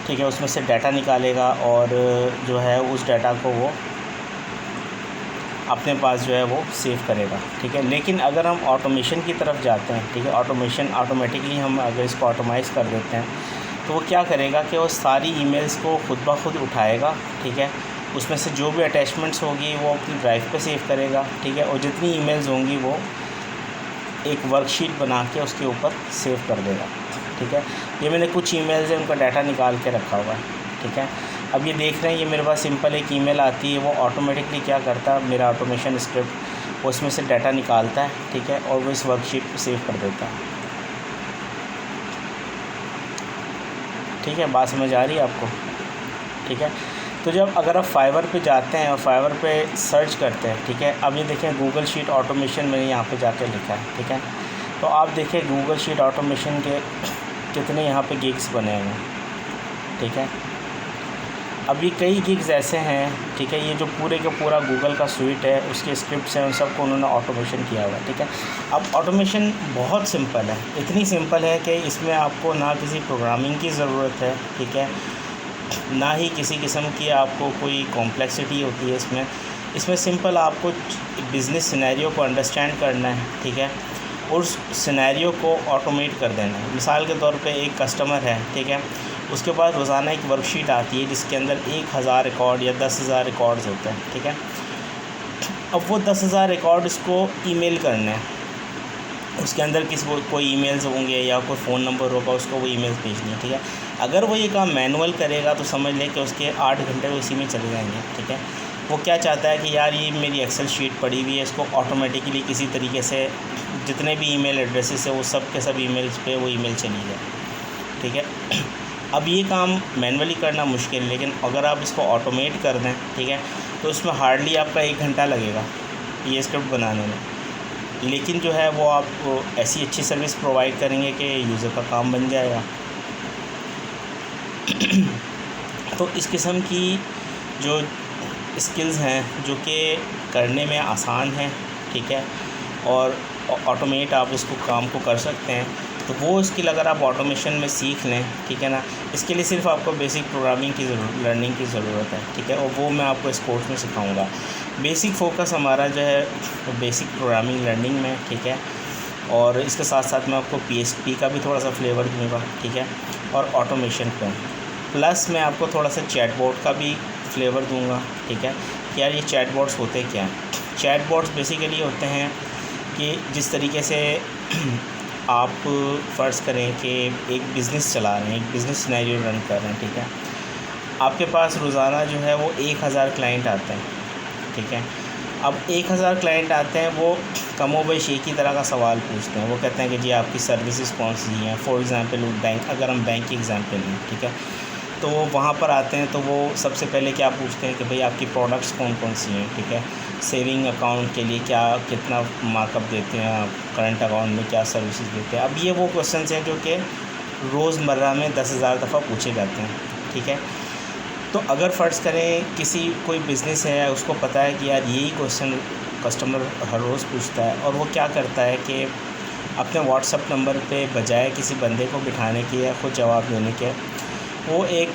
ठीक है, उसमें से डाटा निकालेगा और जो है उस डाटा को वो अपने पास जो है वो सेव करेगा। ठीक है, लेकिन अगर हम ऑटोमेशन की तरफ जाते हैं, ठीक है, ऑटोमेटिकली हम अगर इसको ऑटोमाइज़ कर देते हैं तो वो क्या करेगा कि वो सारी ईमेल्स को खुद ब खुद उठाएगा। ठीक है, उसमें से जो भी अटैचमेंट्स होगी वो अपनी ड्राइव पे सेव करेगा। ठीक है, और जितनी ईमेल्स होंगी वो एक वर्कशीट बना के उसके ऊपर सेव कर देगा। ठीक है, ये मैंने कुछ ईमेल्स हैं उनका डाटा निकाल के रखा हुआ है। ठीक है, अब ये देख रहे हैं, ये मेरे पास सिंपल एक ईमेल आती है, वो ऑटोमेटिकली क्या करता है, मेरा ऑटोमेशन स्क्रिप्ट उसमें से डाटा निकालता है। ठीक है, और वो इस वर्कशीट पे सेव कर देता है। ठीक है, बात समझ आ रही है आपको? ठीक है, तो जब अगर आप फाइवर पे जाते हैं और फाइवर पे सर्च करते हैं, ठीक है, अब ये देखें गूगल शीट ऑटोमेशन मैंने यहाँ पे जाकर लिखा है। ठीक है, तो आप देखें गूगल शीट ऑटोमेशन के कितने यहाँ पे गिग्स बने हुए हैं। ठीक है, अभी कई गिग्स ऐसे हैं, ठीक है, ये जो पूरे का पूरा गूगल का स्वीट है, उसके स्क्रिप्ट्स हैं, उन सबको उन्होंने ऑटोमेशन किया हुआ है। ठीक है, अब ऑटोमेशन बहुत सिंपल है, इतनी सिंपल है कि इसमें आपको ना किसी प्रोग्रामिंग की ज़रूरत है। ठीक है, ना ही किसी किस्म की आपको कोई कॉम्प्लेक्सिटी होती है इसमें सिंपल आपको बिज़नेस सिनेरियो को अंडरस्टैंड करना है। ठीक है, उस सिनेरियो को ऑटोमेट कर देना है। मिसाल के तौर पे एक कस्टमर है, ठीक है, उसके पास रोज़ाना एक वर्कशीट आती है जिसके अंदर 1000 रिकॉर्ड या 10,000 रिकॉर्ड्स होते हैं। ठीक है, अब वो 10,000 रिकॉर्ड उसको ईमेल करने हैं, उसके अंदर कोई ईमेल्स होंगे या कोई फ़ोन नंबर होगा, उसको वो ईमेल्स भेजनी है। ठीक है, अगर वो ये काम मैनुअल करेगा तो समझ लें कि उसके 8 घंटे उसी में चले जाएंगे। ठीक है, वो क्या चाहता है कि यार ये मेरी एक्सेल शीट पड़ी हुई है, इसको ऑटोमेटिकली किसी तरीके से जितने भी ईमेल एड्रेसेस है वो सब के सब ईमेल्स पे वो ईमेल चली जाए। ठीक है, अब ये काम मैनुअली करना मुश्किल है, लेकिन अगर आप इसको ऑटोमेट कर दें, ठीक है, तो उसमें हार्डली आपका 1 घंटा लगेगा ये स्क्रिप्ट बनाने में। लेकिन जो है वो आप ऐसी अच्छी सर्विस प्रोवाइड करेंगे कि यूज़र का काम बन जाएगा। तो इस किस्म की जो स्किल्स हैं जो कि करने में आसान हैं, ठीक है, और ऑटोमेट आप इसको काम को कर सकते हैं, तो वो स्किल अगर आप ऑटोमेशन में सीख लें, ठीक है ना, इसके लिए सिर्फ आपको बेसिक प्रोग्रामिंग की लर्निंग की ज़रूरत है। ठीक है, और वो मैं आपको इस कोर्स में सिखाऊंगा। बेसिक फोकस हमारा जो है बेसिक प्रोग्रामिंग लर्निंग में। ठीक है, और इसके साथ साथ मैं आपको PHP का भी थोड़ा सा फ्लेवर दूंगा। ठीक है, और ऑटोमेशन पे प्लस मैं आपको थोड़ा सा चैटबॉट का भी फ्लेवर दूंगा। ठीक है, कि यार ये चैटबॉट्स होते क्या हैं। चैटबॉट्स बेसिकली होते हैं कि जिस तरीके से आप फ़र्ज़ करें कि एक बिज़नेस चला रहे हैं, एक बिज़नेस सिनेरियो रन कर रहे हैं। ठीक है, आपके पास रोज़ाना जो है वो 1000 क्लाइंट आते हैं। ठीक है, अब 1000 क्लाइंट आते हैं, वो कमोबेश एक ही तरह का सवाल पूछते हैं। वो कहते हैं कि जी आपकी सर्विसेज कौन सी हैं। फॉर एग्ज़ाम्पल बैंक, अगर हम बैंक की एग्ज़ाम्पल लें, ठीक है, तो वो वहाँ पर आते हैं तो वो सबसे पहले क्या पूछते हैं कि भाई आपकी प्रोडक्ट्स कौन कौन सी हैं। ठीक है, सेविंग अकाउंट के लिए कितना मार्कअप देते हैं आप, करंट अकाउंट में क्या सर्विसेज देते हैं। अब ये वो क्वेश्चंस हैं जो कि रोज़मर्रा में 10,000 दफ़ा पूछे जाते हैं। ठीक है, तो अगर फ़र्ज़ करें कोई बिज़नेस है, उसको पता है कि यार यही क्वेश्चन कस्टमर हर रोज़ पूछता है, और वो क्या करता है कि अपने व्हाट्सएप नंबर पे बजाय किसी बंदे को बिठाने के या खुद जवाब देने के, वो एक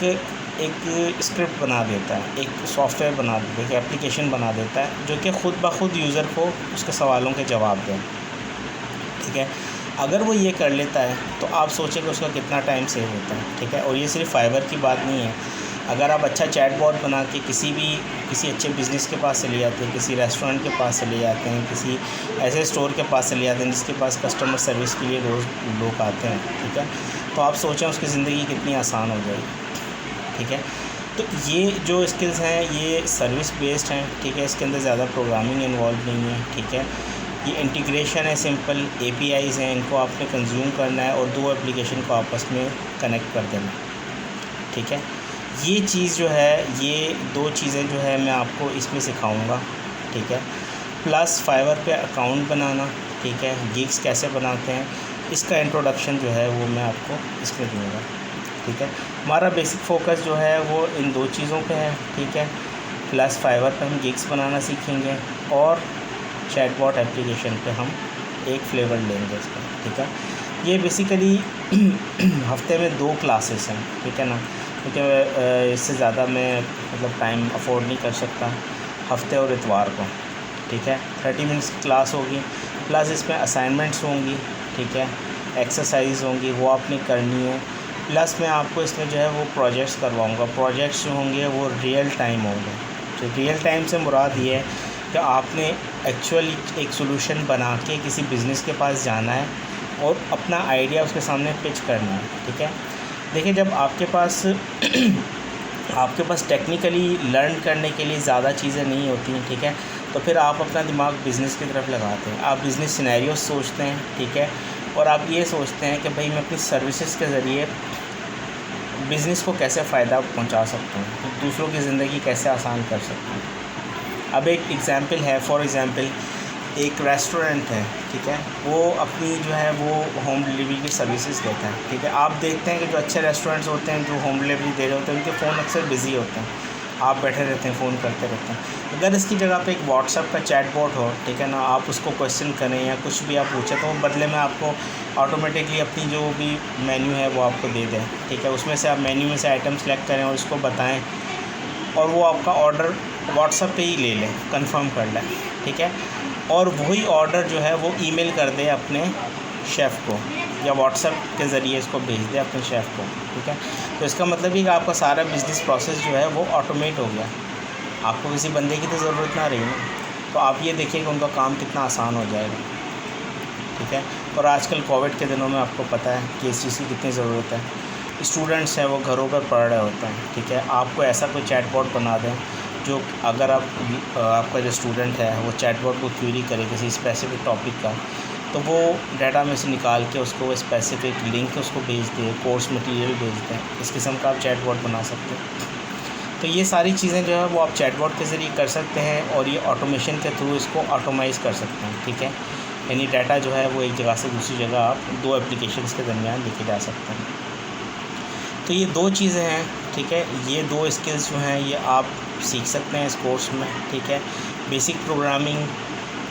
स्क्रिप्ट बना देता है, एक सॉफ्टवेयर बना देता है, एक एप्लीकेशन बना देता है जो कि ख़ुद ब खुद यूज़र को उसके सवालों के जवाब दें। ठीक है, अगर वो ये कर लेता है तो आप सोचें कि उसका कितना टाइम सेव होता है। ठीक है, और ये सिर्फ फाइवर की बात नहीं है। अगर आप अच्छा चैटबॉट बना के किसी अच्छे बिज़नेस के पास चले जाते हैं, किसी रेस्टोरेंट के पास चले जाते हैं, किसी ऐसे स्टोर के पास चले जाते हैं जिसके पास कस्टमर सर्विस के लिए रोज़ लोग आते हैं, ठीक है, तो आप सोचें उसकी ज़िंदगी कितनी आसान हो जाएगी। ठीक है, तो ये जो स्किल्स हैं ये सर्विस बेस्ड हैं। ठीक है, इसके अंदर ज़्यादा प्रोग्रामिंग इन्वॉल्व नहीं है। ठीक है, ये इंटीग्रेशन है, सिंपल APIs हैं, इनको आपने कंज्यूम करना है और 2 एप्लीकेशन को आपस में कनेक्ट कर देना। ठीक है, ये चीज़ जो है, ये 2 चीज़ें जो है मैं आपको इसमें सिखाऊंगा। ठीक है, प्लस फाइवर पे अकाउंट बनाना। ठीक है, गिग्स कैसे बनाते हैं इसका इंट्रोडक्शन जो है वो मैं आपको इसमें दूँगा। ठीक है, हमारा बेसिक फ़ोकस जो है वो इन 2 चीज़ों पे है। ठीक है, प्लस फाइवर पे हम गिग्स बनाना सीखेंगे और चैटबॉट एप्लीकेशन पे हम एक फ्लेवर लेंगे इसका। ठीक है, ये बेसिकली हफ्ते में 2 क्लासेस हैं। ठीक है ना, क्योंकि इससे ज़्यादा मैं मतलब टाइम अफोर्ड नहीं कर सकता हफ्ते और इतवार को, ठीक है। 30 मिनट्स क्लास होगी, प्लस इसमें असाइनमेंट्स होंगी, ठीक है, एक्सरसाइज होंगी, वो आपने करनी है। प्लस मैं आपको इसमें जो है वो प्रोजेक्ट्स करवाऊँगा। प्रोजेक्ट्स जो होंगे वो रियल टाइम होंगे। तो रियल टाइम से मुराद ये है कि आपने एक्चुअली एक सोल्यूशन बना के किसी बिज़नेस के पास जाना है और अपना आइडिया उसके सामने पिच करना है, ठीक है। देखिए, जब आपके पास टेक्निकली लर्न करने के लिए ज़्यादा चीज़ें नहीं होती हैं, ठीक है, तो फिर आप अपना दिमाग बिज़नेस की तरफ लगाते हैं। आप बिज़नेस सिनेरियो सोचते हैं, ठीक है, और आप ये सोचते हैं कि भाई मैं अपनी सर्विसेज के ज़रिए बिज़नेस को कैसे फ़ायदा पहुंचा सकता हूँ, तो दूसरों की ज़िंदगी कैसे आसान कर सकता हूँ। अब एक एग्ज़ाम्पल है, फॉर एग्ज़ाम्पल एक रेस्टोरेंट है, ठीक है, वो अपनी जो है वो होम डिलीवरी की सर्विसेज देता है, ठीक है। आप देखते हैं कि जो अच्छे रेस्टोरेंट्स होते हैं जो होम डिलीवरी दे रहे होते हैं उनके फ़ोन अक्सर बिज़ी होते हैं, आप बैठे रहते हैं, फ़ोन करते रहते हैं। अगर इसकी जगह पे एक व्हाट्सएप का चैट बॉट हो, ठीक है ना, आप उसको क्वेश्चन करें या कुछ भी आप पूछें तो वो बदले में आपको ऑटोमेटिकली अपनी जो भी मेन्यू है वो आपको दे दें, ठीक है। उसमें से आप मेन्यू में से आइटम सेलेक्ट करें और उसको बताएं और वो आपका ऑर्डर व्हाट्सएप पे ही ले लें, कंफर्म कर लें, ठीक है। और वही ऑर्डर जो है वो ईमेल कर दें अपने शेफ़ को या व्हाट्सएप के ज़रिए इसको भेज दें अपने शेफ़ को, ठीक है। तो इसका मतलब ये कि आपका सारा बिज़नेस प्रोसेस जो है वो ऑटोमेट हो गया, आपको किसी बंदे की तो ज़रूरत ना रही ना। तो आप ये देखिए कि उनका काम कितना आसान हो जाएगा, ठीक है। और आजकल कोविड के दिनों में आपको पता है कि इस चीज़ की कितनी ज़रूरत है। स्टूडेंट्स हैं वो घरों पर पढ़ रहे होते हैं, ठीक है। आपको ऐसा कोई चैटबॉट बना दें जो अगर आपका जो स्टूडेंट है वो चैटबॉट को क्वेरी करे किसी स्पेसिफिक टॉपिक का, तो वो डाटा में से निकाल के उसको वो स्पेसिफिक लिंक उसको भेज दे, कोर्स मटेरियल भेज दें। इस किस्म का आप चैटबॉट बना सकते हैं। तो ये सारी चीज़ें जो है वो आप चैटबॉट के ज़रिए कर सकते हैं और ये ऑटोमेशन के थ्रू इसको ऑटोमाइज़ कर सकते हैं, ठीक है। यानी डाटा जो है वो एक जगह से दूसरी जगह आप 2 एप्लीकेशंस के दरमियान लेके जा सकते हैं। तो ये 2 चीज़ें हैं, ठीक है। ये 2 स्किल्स जो हैं ये आप सीख सकते हैं इस कोर्स में, ठीक है। बेसिक प्रोग्रामिंग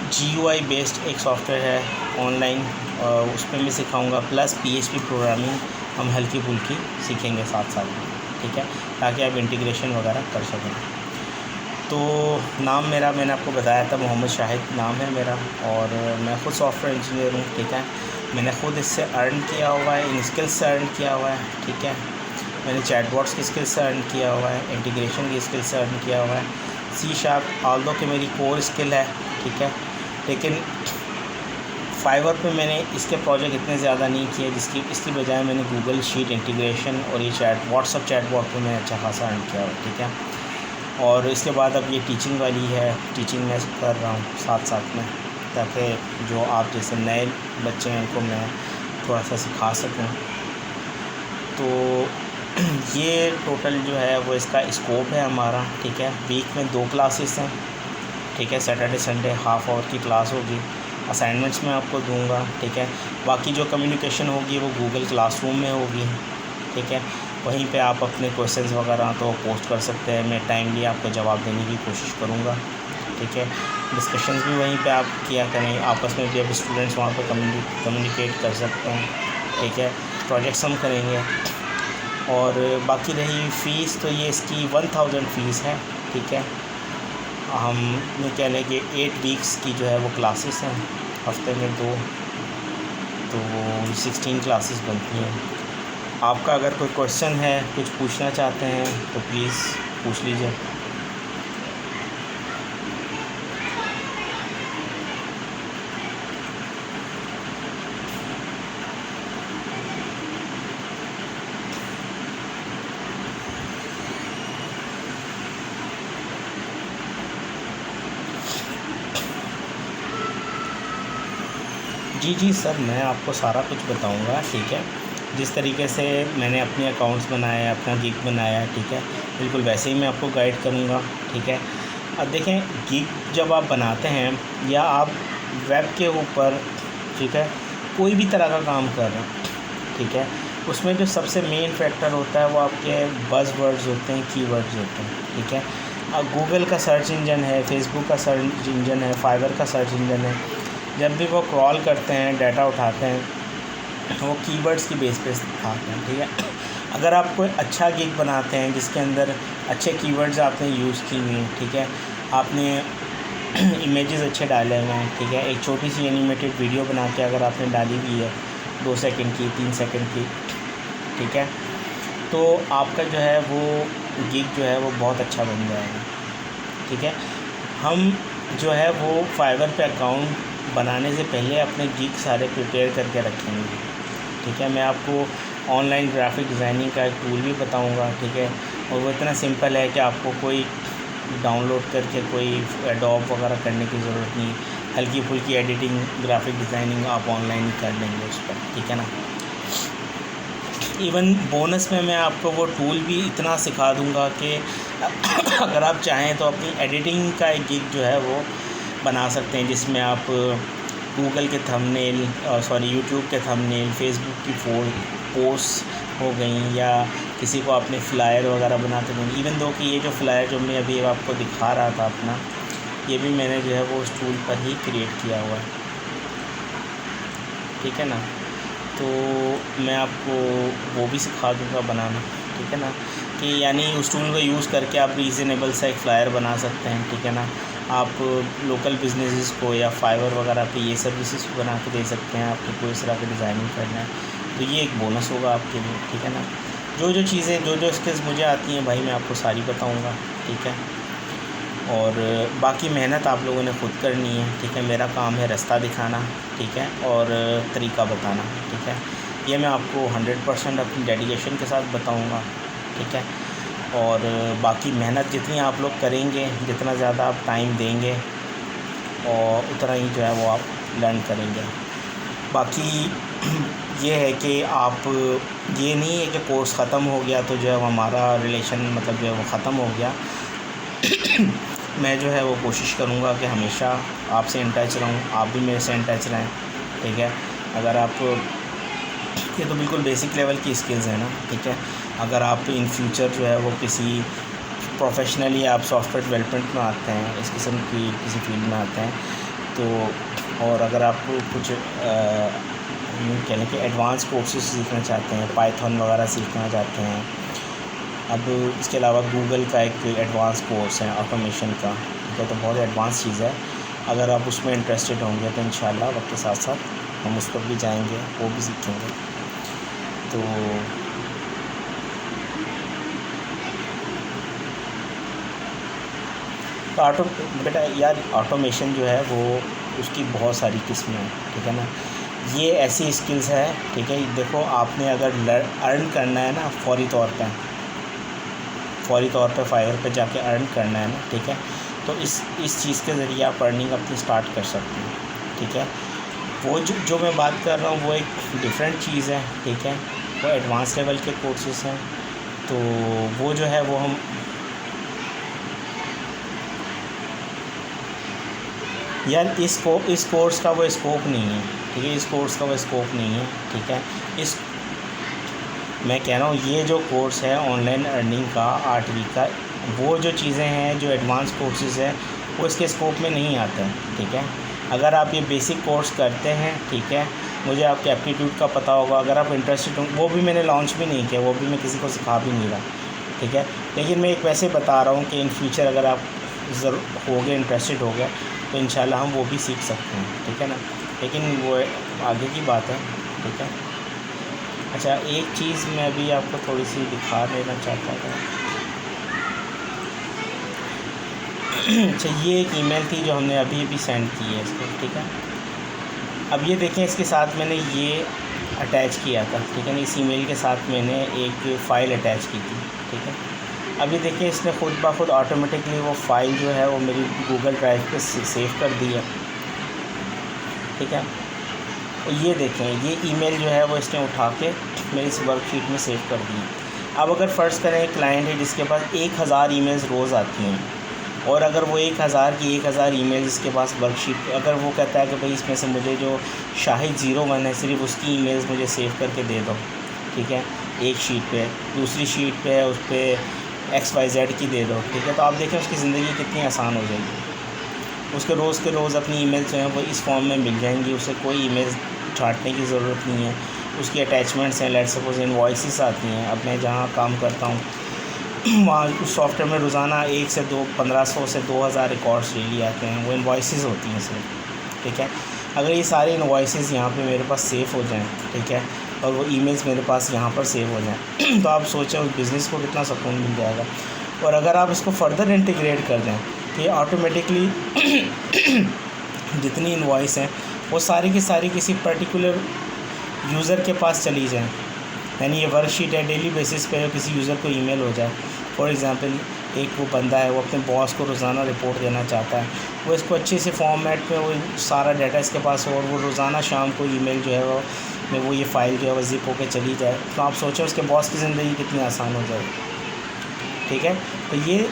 GUI बेस्ड एक सॉफ्टवेयर है ऑनलाइन, उसमें मैं सिखाऊंगा, प्लस PHP प्रोग्रामिंग हम हल्की फुल्की सीखेंगे साथ साथ में, ठीक है, ताकि आप इंटीग्रेशन वगैरह कर सकें। तो नाम मेरा मैंने आपको बताया था, मोहम्मद शाहिद नाम है मेरा, और मैं ख़ुद सॉफ्टवेयर इंजीनियर हूँ, ठीक है। मैंने ख़ुद इससे अर्न किया हुआ है, इन स्किल्स से अर्न किया हुआ है, ठीक है। मैंने चैटबॉट्स की स्किल्स से अर्न किया हुआ है, इंटीग्रेशन की स्किल्स से अर्न किया हुआ है। C# ऑल्दो कि मेरी कोर स्किल है, ठीक है, लेकिन फाइवर पे मैंने इसके प्रोजेक्ट इतने ज़्यादा नहीं किए, इसकी बजाय मैंने गूगल शीट इंटीग्रेशन और ये व्हाट्सअप चैटबॉट पे मैंने अच्छा खासा अर्न किया हुआ, ठीक है। और इसके बाद अब ये टीचिंग वाली है, टीचिंग मैं कर रहा हूँ साथ साथ में, ताकि जो आप जैसे नए बच्चे हैं उनको मैं थोड़ा सा सिखा सकूँ। तो ये टोटल जो है वो इसका स्कोप है हमारा, ठीक है। वीक में 2 क्लासेस हैं, ठीक है। सैटरडे संडे हाफ़ आवर की क्लास होगी। असाइनमेंट्स मैं आपको दूंगा, ठीक है। बाकी जो कम्युनिकेशन होगी वो गूगल क्लासरूम में होगी, ठीक है। वहीं पे आप अपने क्वेश्चंस वगैरह तो पोस्ट कर सकते हैं, मैं टाइमली आपको जवाब देने की कोशिश करूँगा, ठीक है। डिस्कशंस भी वहीं पे आप किया करें, आपस में भी अब स्टूडेंट्स वहाँ पे कम्युनिकेट कर सकते हैं, ठीक है। प्रोजेक्ट्स हम करेंगे। और बाकी रही फ़ीस, तो ये इसकी 1000 फ़ीस है, ठीक है। हम ये कह लें कि 8 वीक्स की जो है वो क्लासेस हैं, हफ्ते में 2, तो 16 क्लासेस बनती हैं। आपका अगर कोई क्वेश्चन है, कुछ पूछना चाहते हैं तो प्लीज़ पूछ लीजिए। जी सर, मैं आपको सारा कुछ बताऊंगा, ठीक है। जिस तरीके से मैंने अपने अकाउंट्स बनाए, अपना गिग बनाया, ठीक है, बिल्कुल वैसे ही मैं आपको गाइड करूंगा, ठीक है। अब देखें, गिग जब आप बनाते हैं या आप वेब के ऊपर, ठीक है, कोई भी तरह का काम कर रहे हैं, ठीक है, उसमें जो सबसे मेन फैक्टर होता है वो आपके बज़वर्ड्स होते हैं, कीवर्ड्स होते हैं, ठीक है। अब गूगल का सर्च इंजन है, फेसबुक का सर्च इंजन है, फाइवर का सर्च इंजन है, जब भी वो क्रॉल करते हैं, डाटा उठाते हैं, वो कीवर्ड्स की बेस पे उठाते हैं, ठीक है। अगर आप कोई अच्छा गिग बनाते हैं जिसके अंदर अच्छे कीवर्ड्स आपने यूज़ की हुई हैं, ठीक है, आपने इमेजेस अच्छे डाले हुए हैं, ठीक है, एक छोटी सी एनिमेटेड वीडियो बना के अगर आपने डाली हुई है 2 सेकंड की, 3 सेकंड की, ठीक है, तो आपका जो है वो गिग जो है वो बहुत अच्छा बन जाएगा, ठीक है। हम जो है वो फाइवर पे अकाउंट बनाने से पहले अपने गिग सारे प्रिपेयर करके रखेंगे, ठीक है। मैं आपको ऑनलाइन ग्राफिक डिज़ाइनिंग का एक टूल भी बताऊंगा, ठीक है, और वो इतना सिंपल है कि आपको कोई डाउनलोड करके कोई एडोब वगैरह करने की ज़रूरत नहीं, हल्की फुल्की एडिटिंग ग्राफिक डिज़ाइनिंग आप ऑनलाइन ही कर लेंगे उस पर, ठीक है ना। इवन बोनस में मैं आपको वो टूल भी इतना सिखा दूंगा कि अगर आप चाहें तो अपनी एडिटिंग का एक गिग जो है वो बना सकते हैं, जिसमें आप गूगल के थंबनेल यूट्यूब के थंबनेल, फेसबुक की पोस्ट हो गई, या किसी को आपने फ़्लायर वगैरह बनाते देंगे। इवन दो कि ये जो फ़्लायर जो मैं अभी आपको दिखा रहा था अपना, ये भी मैंने जो है वो उस टूल पर ही क्रिएट किया हुआ है, ठीक है ना। तो मैं आपको वो भी सिखा दूँगा बनाना, ठीक है ना, कि यानी उस टूल को यूज़ करके आप रीज़नेबल सा एक फ़्लायर बना सकते हैं, ठीक है ना। आप लोकल बिजनेसेस को या फाइवर वगैरह पे ये सर्विसेज बना के दे सकते हैं, आपको कोई इस तरह की डिज़ाइनिंग करना है तो ये एक बोनस होगा आपके लिए, ठीक है ना। जो चीज़ें जो स्किल्स मुझे आती हैं भाई मैं आपको सारी बताऊँगा, ठीक है, और बाकी मेहनत आप लोगों ने ख़ुद करनी है, ठीक है। मेरा काम है रास्ता दिखाना, ठीक है, और तरीका बताना, ठीक है। ये मैं आपको 100% अपनी डेडिकेशन के साथ बताऊंगा, ठीक है, और बाकी मेहनत जितनी आप लोग करेंगे, जितना ज़्यादा आप टाइम देंगे और उतना ही जो है वो आप लर्न करेंगे। बाकी ये है कि आप ये नहीं है कि कोर्स ख़त्म हो गया तो जो है हमारा रिलेशन मतलब जो है वो ख़त्म हो गया। मैं जो है वो कोशिश करूँगा कि हमेशा आपसे इन टच रहूँ, आप भी मेरे से इन टच रहें, ठीक है। अगर आप ये तो बिल्कुल बेसिक लेवल की स्किल्स हैं ना, ठीक है। अगर आप इन फ्यूचर जो है वो किसी प्रोफेशनली आप सॉफ्टवेयर डेवलपमेंट में आते हैं, इस किस्म की किसी फील्ड में आते हैं तो, और अगर आप कुछ कह लें कि एडवांस कोर्सेज सीखना चाहते हैं, पाइथन वगैरह सीखना चाहते हैं, अब इसके अलावा गूगल का एक एडवांस कोर्स है ऑटोमेशन का, ठीक है, तो बहुत एडवांस चीज़ है। अगर आप उसमें इंटरेस्टेड होंगे तो इंशाल्लाह वक्त के साथ साथ हम उस पर भी जाएंगे, वो भी सीखेंगे। तो बेटा यार ऑटोमेशन जो है वो उसकी बहुत सारी किस्में हैं, ठीक है ना। ये ऐसी स्किल्स है, ठीक है, देखो आपने अगर अर्न करना है ना फौरी तौर पे फाइवर पे जाके अर्न करना है ना, ठीक है, तो इस चीज़ के ज़रिए आप अर्निंग अपनी स्टार्ट कर सकते हैं, ठीक है। वो जो मैं बात कर रहा हूँ वो एक डिफरेंट चीज़ है, ठीक है, वो एडवांस लेवल के कोर्सेज हैं, तो वो जो है वो हम यार इस कोर्स का वो स्कोप नहीं है, ठीक है, इस कोर्स का वो स्कोप नहीं है, ठीक है। मैं कह रहा हूँ ये जो कोर्स है ऑनलाइन अर्निंग का 8 वीक का, वो जो चीज़ें हैं जो एडवांस कोर्सेज़ हैं वो इसके स्कोप में नहीं आते हैं, ठीक है। अगर आप ये बेसिक कोर्स करते हैं, ठीक है, मुझे आपके एप्टीट्यूड का पता होगा, अगर आप इंटरेस्टेड हो, वो भी मैंने लॉन्च भी नहीं किया, वो भी मैं किसी को सिखा भी नहीं रहा, ठीक है, लेकिन मैं एक वैसे बता रहा हूँ कि इन फ्यूचर अगर आप हो गए इंटरेस्टेड हो गए तो इंशाल्लाह हम वो भी सीख सकते हैं, ठीक है ना, लेकिन वो आगे की बात है, ठीक है। अच्छा एक चीज़ मैं भी आपको थोड़ी सी दिखा देना चाहता था। अच्छा ये एक ईमेल थी जो हमने अभी सेंड की है इसको, ठीक है। अब ये देखें इसके साथ मैंने ये अटैच किया था, ठीक है ना, इस ईमेल के साथ मैंने एक फ़ाइल अटैच की थी, ठीक है। अभी देखिए इसने खुद ब खुद ऑटोमेटिकली वो फ़ाइल जो है वो मेरी गूगल ड्राइव पे सेव कर दी है, ठीक है। ये देखें ये ईमेल जो है वो इसने उठा के मेरी इस वर्कशीट में सेव कर दी है। अब अगर फ़र्ज़ करें एक क्लाइंट है जिसके पास 1000 ईमेल्स रोज़ आती हैं, और अगर वो 1000 ईमेल्स इसके पास वर्कशीट, अगर वो कहता है कि भाई इसमें से मुझे जो शाहिद 01 है सिर्फ उसकी ईमेल्स मुझे सेव करके दे दो, ठीक है, एक शीट पे, दूसरी शीट पे है उस पर XYZ की दे दो, ठीक है, तो आप देखें उसकी ज़िंदगी कितनी आसान हो जाएगी। उसके रोज़ अपनी ईमेल्स जो हैं वो इस फॉर्म में मिल जाएंगी, उसे कोई ईमेल छाँटने की ज़रूरत नहीं है, उसकी अटैचमेंट्स हैं, लेट्स सपोज इनवॉइसेस आती हैं। अब मैं जहाँ काम करता हूँ वहाँ उस सॉफ्टवेयर में रोज़ाना 1 से 2 1500 से 2000 रिकॉर्ड्स डेली आते हैं, वो इनवॉइसेस होती हैं सिर्फ, ठीक है। अगर ये सारे इनवॉइसेस यहाँ पे मेरे पास सेव हो जाएं, ठीक है, और वो ईमेल्स मेरे पास यहाँ पर सेव हो जाएं तो आप सोचें उस बिज़नेस को कितना सुकून मिल जाएगा। और अगर आप इसको फर्दर इंटीग्रेट कर दें तो ये ऑटोमेटिकली जितनी इनवॉइस हैं वो सारी की सारी किसी पर्टिकुलर यूज़र के पास चली जाएँ। यानी ये वर्कशीट है, डेली बेसिस पे किसी यूज़र को ईमेल हो जाए। फॉर एग्ज़ाम्पल एक वो बंदा है, वो अपने बॉस को रोज़ाना रिपोर्ट देना चाहता है, वो इसको अच्छे से फॉर्मेट में वो सारा डाटा इसके पास हो और वो रोज़ाना शाम को ईमेल जो है वो ये फ़ाइल जो है वो ज़िप होकर चली जाए, तो आप सोचें उसके बॉस की ज़िंदगी कितनी आसान हो जाएगी, ठीक है। तो ये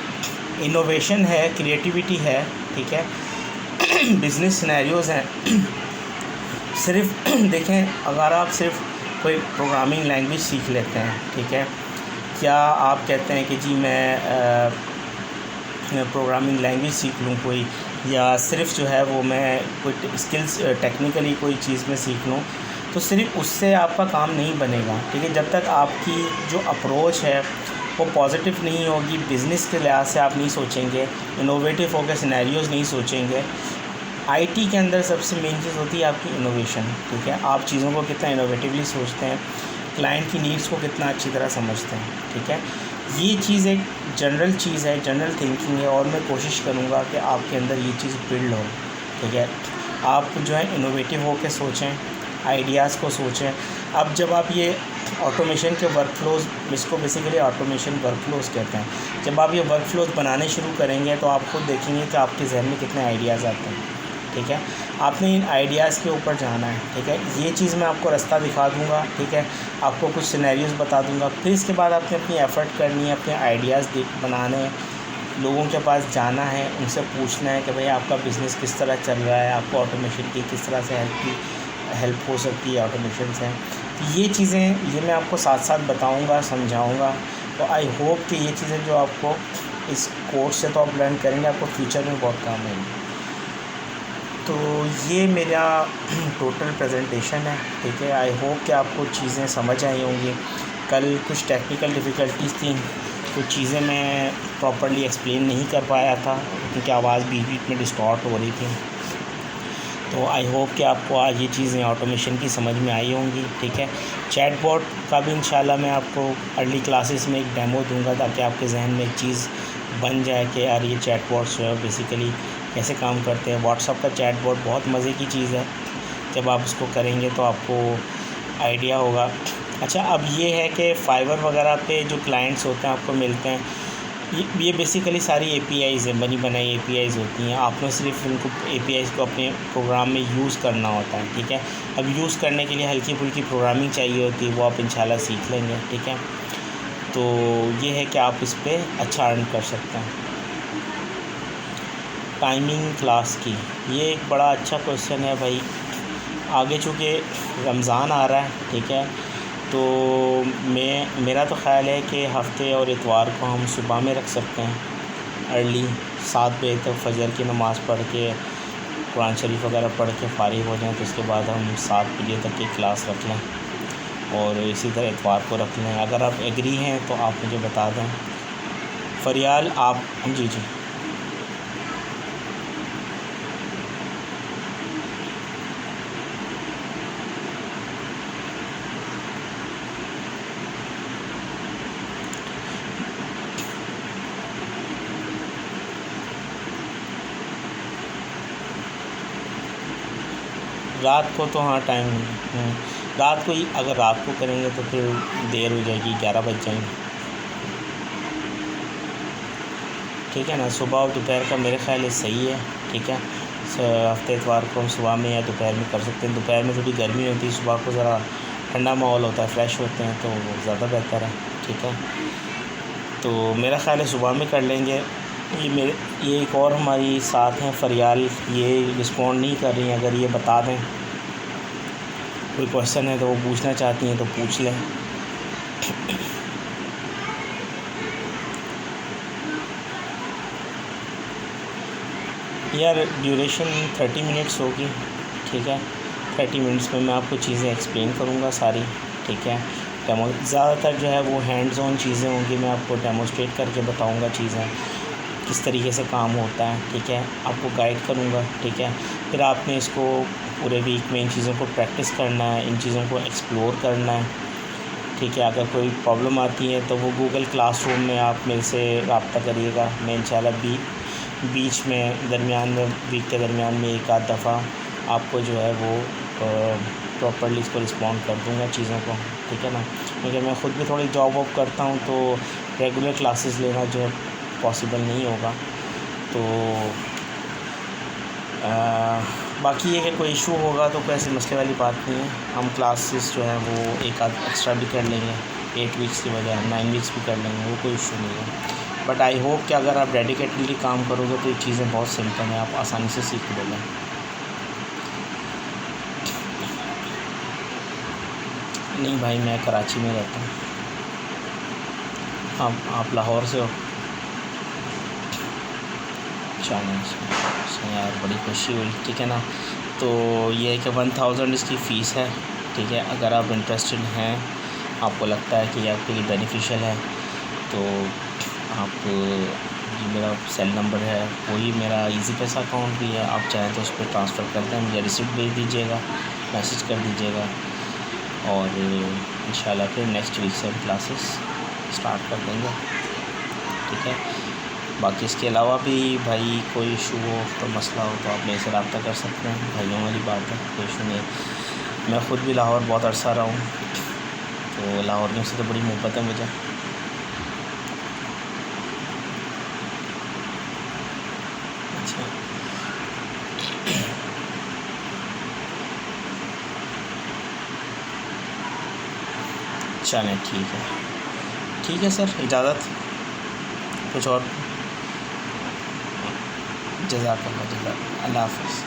इनोवेशन है, क्रिएटिविटी है, ठीक है। बिज़नेस सिनेरियोज़ हैं। सिर्फ देखें, अगर आप सिर्फ कोई प्रोग्रामिंग लैंग्वेज सीख लेते हैं, ठीक है, क्या आप कहते हैं कि जी मैं प्रोग्रामिंग लैंग्वेज सीख लूँ कोई, या सिर्फ जो है वो मैं कोई स्किल्स टेक्निकली कोई चीज़ में सीख लूँ, तो सिर्फ उससे आपका काम नहीं बनेगा, ठीक है। जब तक आपकी जो अप्रोच है वो पॉजिटिव नहीं होगी, बिज़नेस के लिहाज से आप नहीं सोचेंगे, इनोवेटिव होकर सिनेरियोज़ नहीं सोचेंगे। आईटी के अंदर सबसे मेन चीज़ होती है आपकी इनोवेशन, ठीक है। आप चीज़ों को कितना इनोवेटिवली सोचते हैं, क्लाइंट की नीड्स को कितना अच्छी तरह समझते हैं, ठीक है। ये चीज़ एक जनरल चीज़ है, जनरल थिंकिंग है, और मैं कोशिश करूँगा कि आपके अंदर ये चीज़ बिल्ड हो, ठीक है। आप जो है इनोवेटिव होकर सोचें, आइडियाज़ को सोचें। अब जब आप ये ऑटोमेशन के वर्कफ्लोज़, इसको बेसिकली ऑटोमेशन वर्कफ्लोज़ कहते हैं, जब आप ये वर्कफ्लोज़ बनाने शुरू करेंगे तो आप खुद देखेंगे कि आपके जहन में कितने आइडियाज़ आते हैं, ठीक है। आपने इन आइडियाज़ के ऊपर जाना है, ठीक है। ये चीज़ मैं आपको रास्ता दिखा दूँगा, ठीक है, आपको कुछ सिनेरियोज़ बता दूँगा। फिर इसके बाद आपने अपनी एफ़र्ट करनी है, अपने आइडियाज़ बनाने हैं, लोगों के पास जाना है, उनसे पूछना है कि भाई आपका बिज़नेस किस तरह चल रहा है, आपको ऑटोमेशन की किस तरह से हेल्प हो सकती है ऑटोमेशन से। ये चीज़ें ये मैं आपको साथ साथ बताऊँगा, समझाऊँगा। तो आई होप कि ये चीज़ें जो आपको इस कोर्स से तो आप लर्न करेंगे, आपको फ्यूचर में बहुत काम आएंगी। तो ये मेरा टोटल प्रेजेंटेशन है, ठीक है। आई होप कि आपको चीज़ें समझ आई होंगी। कल कुछ टेक्निकल डिफ़िकल्टीज़ थी, कुछ चीज़ें मैं प्रॉपर्ली एक्सप्लेन नहीं कर पाया था क्योंकि आवाज़ बीच बीच में डिस्टॉर्ट हो रही थी। तो आई होप कि आपको आज ये चीज़ें ऑटोमेशन की समझ में आई होंगी, ठीक है। चैटबॉट का भी इंशाल्लाह मैं आपको अर्ली क्लासेस में एक डेमो दूंगा ताकि आपके जहन में एक चीज़ बन जाए कि यार ये चैटबॉट्स जो है बेसिकली कैसे काम करते हैं। व्हाट्सअप का चैटबॉट बहुत मज़े की चीज़ है, जब आप उसको करेंगे तो आपको आइडिया होगा। अच्छा, अब ये है कि फाइवर वगैरह पे जो क्लाइंट्स होते हैं आपको मिलते हैं, ये बेसिकली सारी एपीआईज़ हैं, बनी बनाई एपीआईज़ होती हैं। आपने सिर्फ इनको एपीआईज़ को अपने प्रोग्राम में यूज़ करना होता है, ठीक है। अब यूज़ करने के लिए हल्की फुल्की प्रोग्रामिंग चाहिए होती है, वो आप इंशाल्लाह सीख लेंगे, ठीक है। तो ये है कि आप इस पर अच्छा अर्न कर सकते हैं। टाइमिंग क्लास की, ये एक बड़ा अच्छा क्वेश्चन है भाई। आगे चूँकि रमज़ान आ रहा है, ठीक है, तो मेरा तो ख़्याल है कि हफ्ते और इतवार को हम सुबह में रख सकते हैं, अर्ली 7 बजे तक फजर की नमाज़ पढ़ के कुरान शरीफ वगैरह पढ़ के फ़ारिग हो जाएं, तो उसके बाद हम 7 बजे तक की क्लास रख लें और इसी तरह इतवार को रख लें। अगर आप एग्री हैं तो आप मुझे बता दें। फ़रियाल आप जी जी रात को तो हाँ टाइम रात को ही, अगर रात को करेंगे तो फिर देर हो जाएगी, 11 बज जाएंगे, ठीक है ना। सुबह और दोपहर का मेरे ख्याल से सही है, ठीक है। हफ्ते इतवार को हम सुबह में या दोपहर में कर सकते हैं। दोपहर में थोड़ी गर्मी होती है, सुबह को ज़रा ठंडा माहौल होता है, फ्रेश होते हैं, तो ज़्यादा बेहतर है, ठीक है। तो मेरा ख्याल है सुबह में कर लेंगे। ये एक और हमारी साथ हैं फ़रियाल, ये रिस्पॉन्ड नहीं कर रही हैं। अगर ये बता दें, कोई क्वेश्चन है तो वो पूछना चाहती हैं तो पूछ लें। यार ड्यूरेशन 30 मिनट्स होगी, ठीक है। 30 मिनट्स में मैं आपको चीज़ें एक्सप्लेन करूँगा सारी, ठीक है। डेमो ज़्यादातर जो है वो हैंड्स ऑन चीज़ें होंगी, मैं आपको डेमोस्ट्रेट करके बताऊँगा चीज़ें किस तरीके से काम होता है, ठीक है। आपको गाइड करूँगा, ठीक है। फिर आपने इसको पूरे वीक में इन चीज़ों को प्रैक्टिस करना है, इन चीज़ों को एक्सप्लोर करना है, ठीक है। अगर कोई प्रॉब्लम आती है तो वो गूगल क्लासरूम में आप मेरे से रब्ता करिएगा। मैं इंशाल्लाह बीच में दरमियान में वीक के दरमियान में एक आध दफ़ा आपको जो है वो प्रॉपर्ली इसको रिस्पॉन्ड कर दूँगा चीज़ों को, ठीक है ना। क्योंकि मैं ख़ुद भी थोड़ी जॉब वॉब करता हूँ तो रेगुलर क्लासेस लेना जो है पॉसिबल नहीं होगा। तो बाकी ये कि कोई इशू होगा तो कोई ऐसे मसले वाली बात नहीं है, हम क्लासेस जो है वो एक आध एक्स्ट्रा भी कर लेंगे, 8 वीक्स की बजाय 9 वीक्स भी कर लेंगे, वो कोई इशू नहीं है। बट आई होप कि अगर आप डेडिकेटली काम करोगे तो ये चीज़ें बहुत सिंपल हैं, आप आसानी से सीख लोगे। नहीं भाई, मैं कराची में रहता हूँ। आप लाहौर से हो? अच्छा यार, बड़ी खुशी हुई, ठीक है ना। तो ये है कि 1000 इसकी फ़ीस है, ठीक है। अगर आप इंटरेस्टेड हैं, आपको लगता है कि ये आपके लिए बेनिफिशियल है, तो आप ये मेरा सेल नंबर है, वही मेरा इजी पैसा अकाउंट भी है, आप चाहें तो उस पर ट्रांसफ़र कर दें, मुझे रिसिप्ट भेज दीजिएगा, मैसेज कर दीजिएगा, और इंशाल्लाह फिर नेक्स्ट वीक से हम क्लासेस स्टार्ट कर देंगे, ठीक है। बाकी इसके अलावा भी भाई कोई इशू हो, कोई मसला हो तो आप मेरे से रब्ता कर सकते हैं, भाइयों वाली बात है, कोई इशू नहीं। मैं ख़ुद भी लाहौर बहुत अरसा रहा हूँ, तो लाहौरियों से तो बड़ी मोहब्बत है मुझे। अच्छा, चलें, ठीक है सर, इजाज़त। कुछ और? जज़ाकल्लाह, अल्लाह हाफ़िज़।